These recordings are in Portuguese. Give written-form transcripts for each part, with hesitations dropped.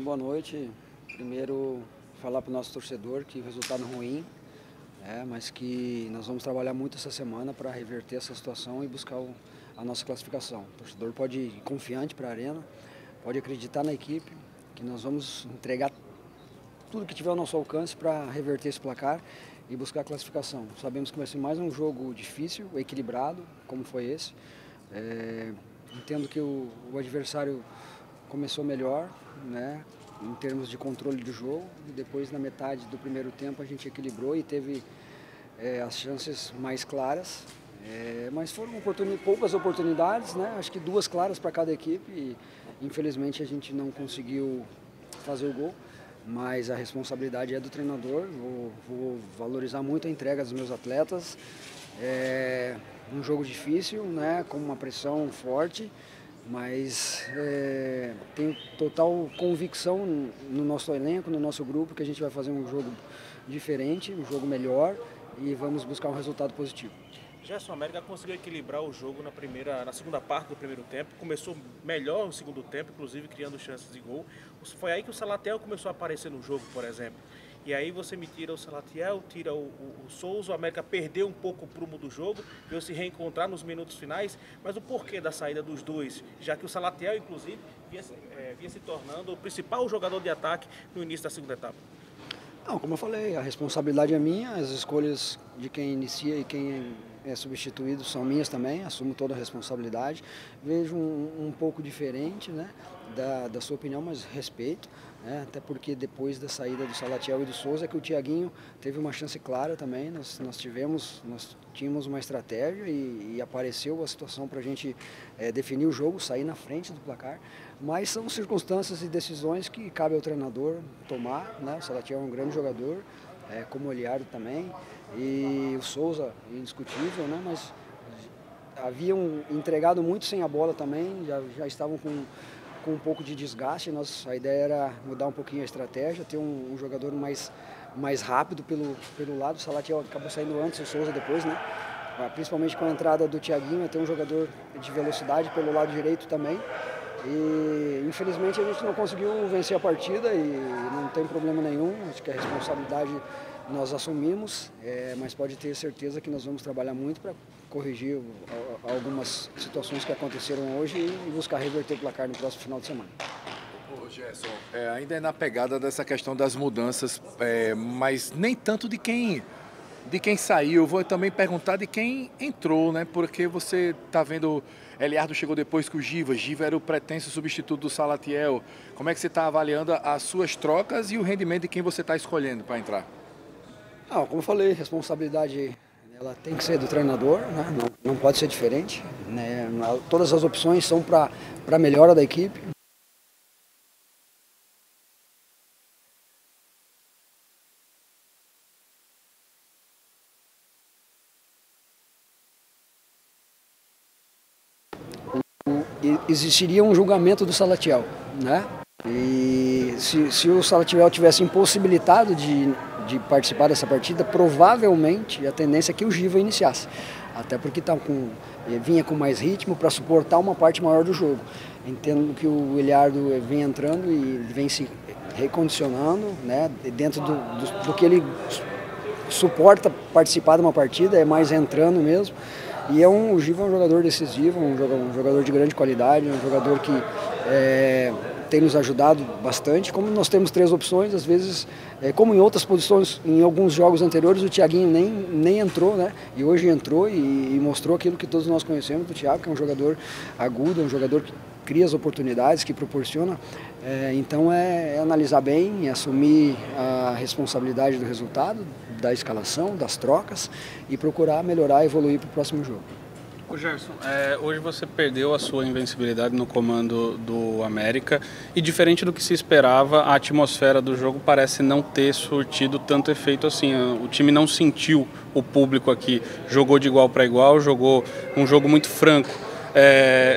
Boa noite. Primeiro, falar para o nosso torcedor que o resultado ruim, mas que nós vamos trabalhar muito essa semana para reverter essa situação e buscar a nossa classificação. O torcedor pode ir confiante para a arena, pode acreditar na equipe, que nós vamos entregar tudo que tiver ao nosso alcance para reverter esse placar e buscar a classificação. Sabemos que vai ser mais um jogo difícil, equilibrado, como foi esse. Entendo que o adversário começou melhor, em termos de controle do jogo, e depois na metade do primeiro tempo a gente equilibrou e teve as chances mais claras, mas foram poucas oportunidades, acho que duas claras para cada equipe e infelizmente a gente não conseguiu fazer o gol, mas a responsabilidade é do treinador. Vou valorizar muito a entrega dos meus atletas. Um jogo difícil, com uma pressão forte, mas tenho total convicção no nosso elenco, no nosso grupo, que a gente vai fazer um jogo diferente, um jogo melhor e vamos buscar um resultado positivo. Gerson, a América conseguiu equilibrar o jogo na segunda parte do primeiro tempo, começou melhor no segundo tempo, inclusive criando chances de gol. Foi aí que o Salatiel começou a aparecer no jogo, por exemplo. E aí você me tira o Salatiel, tira o Souza, o América perdeu um pouco o prumo do jogo, veio se reencontrar nos minutos finais, mas o porquê da saída dos dois, já que o Salatiel, inclusive, vinha se tornando o principal jogador de ataque no início da segunda etapa? Não, como eu falei, a responsabilidade é minha, as escolhas de quem inicia e quem é substituído são minhas também, assumo toda a responsabilidade. Vejo um pouco diferente da sua opinião, mas respeito, até porque depois da saída do Salatiel e do Souza, que o Thiaguinho teve uma chance clara também, nós tínhamos uma estratégia e apareceu a situação para a gente definir o jogo, sair na frente do placar, mas são circunstâncias e decisões que cabe ao treinador tomar, O Salatiel é um grande jogador, como o Oliário também, e o Souza, indiscutível, mas haviam entregado muito sem a bola também, já estavam com um pouco de desgaste. A ideia era mudar um pouquinho a estratégia, ter um jogador mais rápido pelo lado. O Salatiel acabou saindo antes, o Souza depois, principalmente com a entrada do Thiaguinho, ter um jogador de velocidade pelo lado direito também. E infelizmente a gente não conseguiu vencer a partida e não tem problema nenhum, acho que a responsabilidade nós assumimos, mas pode ter certeza que nós vamos trabalhar muito para corrigir algumas situações que aconteceram hoje e buscar reverter o placar no próximo final de semana. Ô Gerson, ainda é na pegada dessa questão das mudanças, mas nem tanto de quem saiu. Eu vou também perguntar de quem entrou, porque você está vendo, Eliardo chegou depois que o Giva era o pretenso substituto do Salatiel. Como é que você está avaliando as suas trocas e o rendimento de quem você está escolhendo para entrar? Como eu falei, responsabilidade ela tem que ser do treinador, não pode ser diferente. Todas as opções são para a melhora da equipe. Existiria um julgamento do Salatiel, E se o Salatiel tivesse impossibilitado de participar dessa partida, provavelmente a tendência é que o Giva iniciasse, até porque vinha com mais ritmo para suportar uma parte maior do jogo. Entendo que o Eliardo vem entrando e vem se recondicionando, dentro do que ele suporta participar de uma partida, é mais entrando mesmo. E o Giva é um jogador decisivo, um jogador de grande qualidade, um jogador que tem nos ajudado bastante. Como nós temos três opções, às vezes, como em outras posições, em alguns jogos anteriores, o Thiaguinho nem entrou, E hoje entrou e mostrou aquilo que todos nós conhecemos do Thiago, que é um jogador agudo, é um jogador que cria as oportunidades, que proporciona. Então é analisar bem, assumir a responsabilidade do resultado, da escalação, das trocas e procurar melhorar e evoluir para o próximo jogo. Ô Gerson, hoje você perdeu a sua invencibilidade no comando do América e, diferente do que se esperava, a atmosfera do jogo parece não ter surtido tanto efeito assim. O time não sentiu o público aqui, jogou de igual para igual, jogou um jogo muito franco.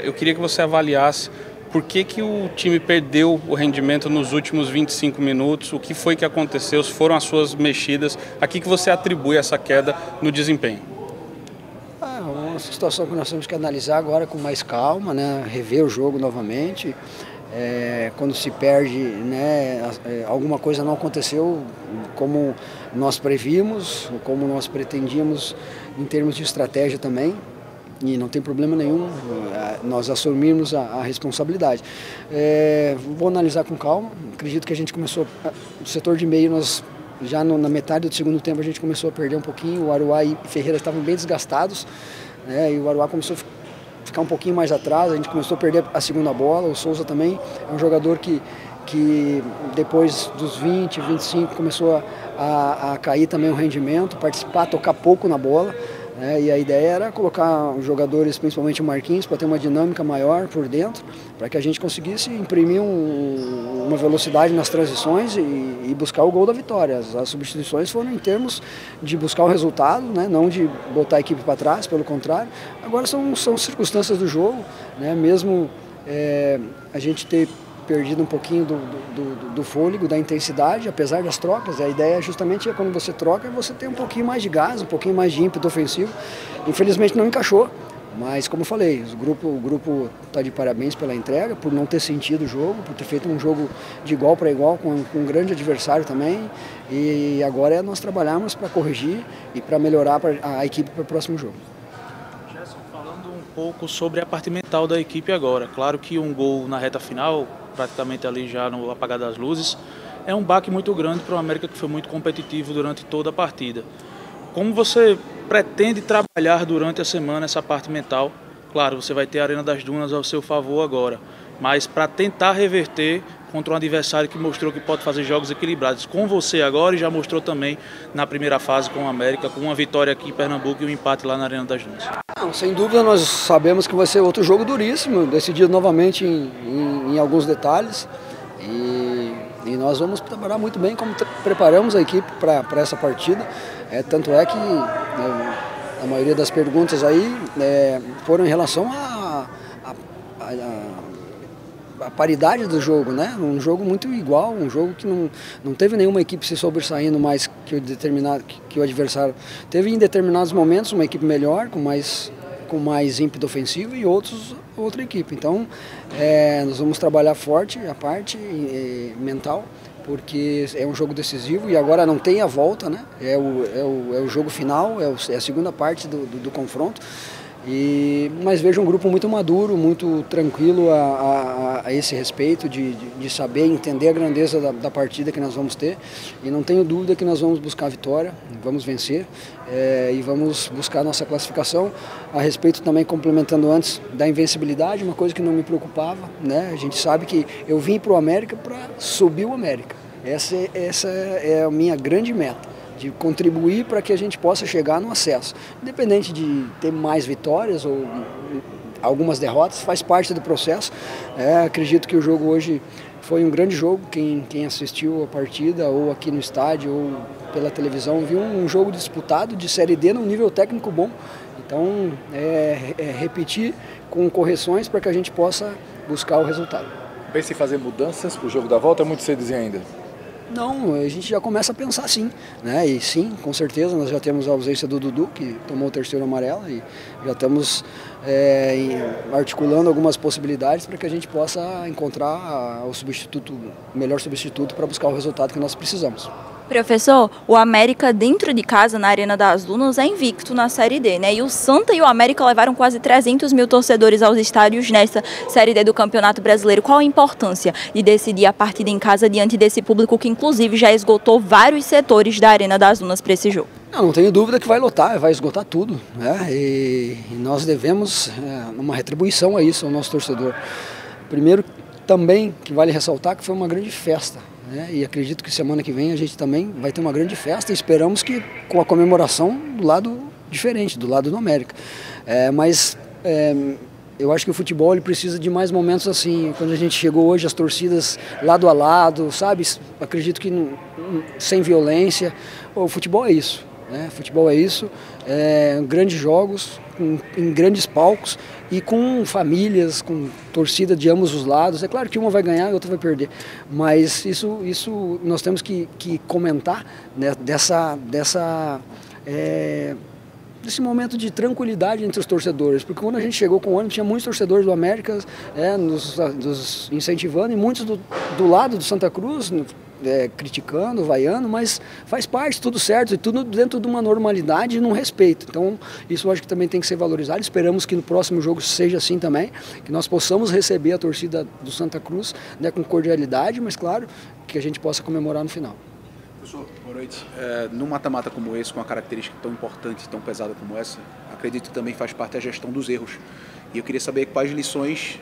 Eu queria que você avaliasse por que o time perdeu o rendimento nos últimos 25 minutos, o que foi que aconteceu, se foram as suas mexidas, a que você atribui essa queda no desempenho? Uma situação que nós temos que analisar agora com mais calma, rever o jogo novamente. quando se perde, né, alguma coisa não aconteceu como nós previmos, como nós pretendíamos em termos de estratégia também. E não tem problema nenhum nós assumirmos a responsabilidade. Vou analisar com calma. Acredito que a gente começou, o setor de meio, nós já na metade do segundo tempo a gente começou a perder um pouquinho. O Aruá e Ferreira estavam bem desgastados, né, e o Aruá começou a ficar um pouquinho mais atrás. A gente começou a perder a segunda bola. O Souza também é um jogador que depois dos 20, 25 começou a cair também o rendimento, participar, tocar pouco na bola. E a ideia era colocar os jogadores, principalmente o Marquinhos, para ter uma dinâmica maior por dentro, para que a gente conseguisse imprimir uma velocidade nas transições e buscar o gol da vitória. As substituições foram em termos de buscar o resultado, né? Não de botar a equipe para trás, pelo contrário. Agora são circunstâncias do jogo, né? Mesmo a gente ter perdido um pouquinho do fôlego, da intensidade, apesar das trocas. A ideia justamente é quando você troca, você tem um pouquinho mais de gás, um pouquinho mais de ímpeto ofensivo. Infelizmente não encaixou, mas como eu falei, o grupo está de parabéns pela entrega, por não ter sentido o jogo, por ter feito um jogo de igual para igual com um grande adversário também. E agora é nós trabalharmos para corrigir e para melhorar a equipe para o próximo jogo. Falando um pouco sobre a parte mental da equipe agora, claro que um gol na reta final, praticamente ali já no apagar das luzes, é um baque muito grande para o América, que foi muito competitivo durante toda a partida. Como você pretende trabalhar durante a semana essa parte mental? Claro, você vai ter a Arena das Dunas ao seu favor agora, mas para tentar reverter contra um adversário que mostrou que pode fazer jogos equilibrados com você agora e já mostrou também na primeira fase com o América, com uma vitória aqui em Pernambuco e um empate lá na Arena das Dunas. Não, sem dúvida nós sabemos que vai ser outro jogo duríssimo, decidido novamente em alguns detalhes, e nós vamos trabalhar muito bem como preparamos a equipe para essa partida. Tanto é que a maioria das perguntas aí foram em relação a paridade do jogo, né? Um jogo muito igual, um jogo que não teve nenhuma equipe se sobressaindo mais que o adversário. Teve em determinados momentos uma equipe melhor, com mais ímpeto ofensivo, e outra equipe. Então nós vamos trabalhar forte a parte mental, porque é um jogo decisivo e agora não tem a volta, né? É o jogo final, é a segunda parte do confronto. Mas vejo um grupo muito maduro, muito tranquilo a esse respeito, de saber entender a grandeza da partida que nós vamos ter. E não tenho dúvida que nós vamos buscar a vitória, vamos vencer e vamos buscar a nossa classificação. A respeito também, complementando antes, da invencibilidade, uma coisa que não me preocupava, né? A gente sabe que eu vim para o América para subir o América. Essa é a minha grande meta, de contribuir para que a gente possa chegar no acesso. Independente de ter mais vitórias ou algumas derrotas, faz parte do processo. Acredito que o jogo hoje foi um grande jogo. Quem assistiu a partida, ou aqui no estádio, ou pela televisão, viu um jogo disputado de Série D num nível técnico bom. Então, repetir com correções para que a gente possa buscar o resultado. Pensa em fazer mudanças para o jogo da volta? É muito cedo dizer ainda. Não, a gente já começa a pensar assim, né? E sim, com certeza, nós já temos a ausência do Dudu, que tomou o terceiro amarelo, e já estamos articulando algumas possibilidades para que a gente possa encontrar o melhor substituto para buscar o resultado que nós precisamos. Professor, o América dentro de casa, na Arena das Dunas, é invicto na Série D, né? E o Santa e o América levaram quase 300 mil torcedores aos estádios nessa Série D do Campeonato Brasileiro. Qual a importância de decidir a partida em casa diante desse público que, inclusive, já esgotou vários setores da Arena das Dunas para esse jogo? Não tenho dúvida que vai lotar, vai esgotar tudo, né? E nós devemos uma retribuição a isso, ao nosso torcedor. Primeiro, também, que vale ressaltar que foi uma grande festa. E acredito que semana que vem a gente também vai ter uma grande festa, e esperamos que com a comemoração do lado diferente, do lado do América. Mas eu acho que o futebol ele precisa de mais momentos assim. Quando a gente chegou hoje, as torcidas lado a lado, sabe? Acredito que sem violência. O futebol é isso, né? Futebol é isso, grandes jogos, em grandes palcos e com famílias, com torcida de ambos os lados. É claro que uma vai ganhar e outra vai perder, mas isso nós temos que comentar, né, dessa desse momento de tranquilidade entre os torcedores, porque quando a gente chegou com o ônibus tinha muitos torcedores do América nos incentivando e muitos do lado do Santa Cruz criticando, vaiando, mas faz parte, tudo certo e tudo dentro de uma normalidade e num respeito. Então isso eu acho que também tem que ser valorizado. Esperamos que no próximo jogo seja assim também, que nós possamos receber a torcida do Santa Cruz, né, com cordialidade, mas claro, que a gente possa comemorar no final. Professor, boa noite. Num mata-mata como esse, com uma característica tão importante, tão pesada como essa, acredito que também faz parte a gestão dos erros. E eu queria saber quais lições,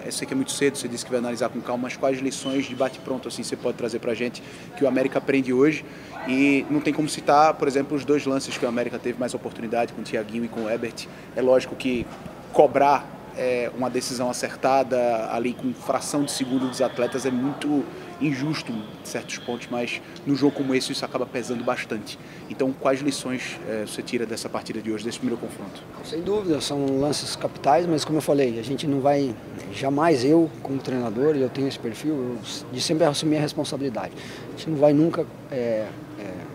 eu sei que é muito cedo, você disse que vai analisar com calma, mas quais lições de bate-pronto assim, você pode trazer para a gente que o América aprende hoje? E não tem como citar, por exemplo, os 2 lances que o América teve mais oportunidade, com o Thiaguinho e com o Herbert. É lógico que cobrar uma decisão acertada ali com fração de segundo dos atletas é muito injusto em certos pontos, mas num jogo como esse isso acaba pesando bastante. Então, quais lições você tira dessa partida de hoje, desse primeiro confronto? Sem dúvida, são lances capitais, mas como eu falei, a gente não vai, jamais eu como treinador, e eu tenho esse perfil, de sempre assumir a responsabilidade. A gente não vai nunca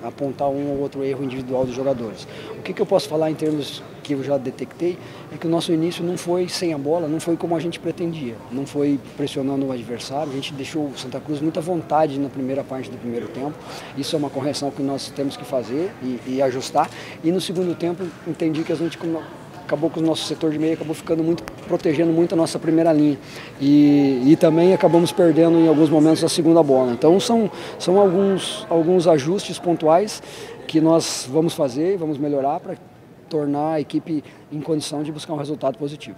apontar um ou outro erro individual dos jogadores. O que eu posso falar em termos que eu já detectei é que o nosso início não foi sem a bola, não foi como a gente pretendia, não foi pressionando o adversário, a gente deixou o Santa Cruz muita vontade na primeira parte do primeiro tempo. Isso é uma correção que nós temos que fazer e ajustar. E no segundo tempo entendi que a gente acabou com o nosso setor de meio, acabou protegendo muito a nossa primeira linha e também acabamos perdendo em alguns momentos a segunda bola. Então são alguns ajustes pontuais que nós vamos fazer e vamos melhorar para tornar a equipe em condição de buscar um resultado positivo.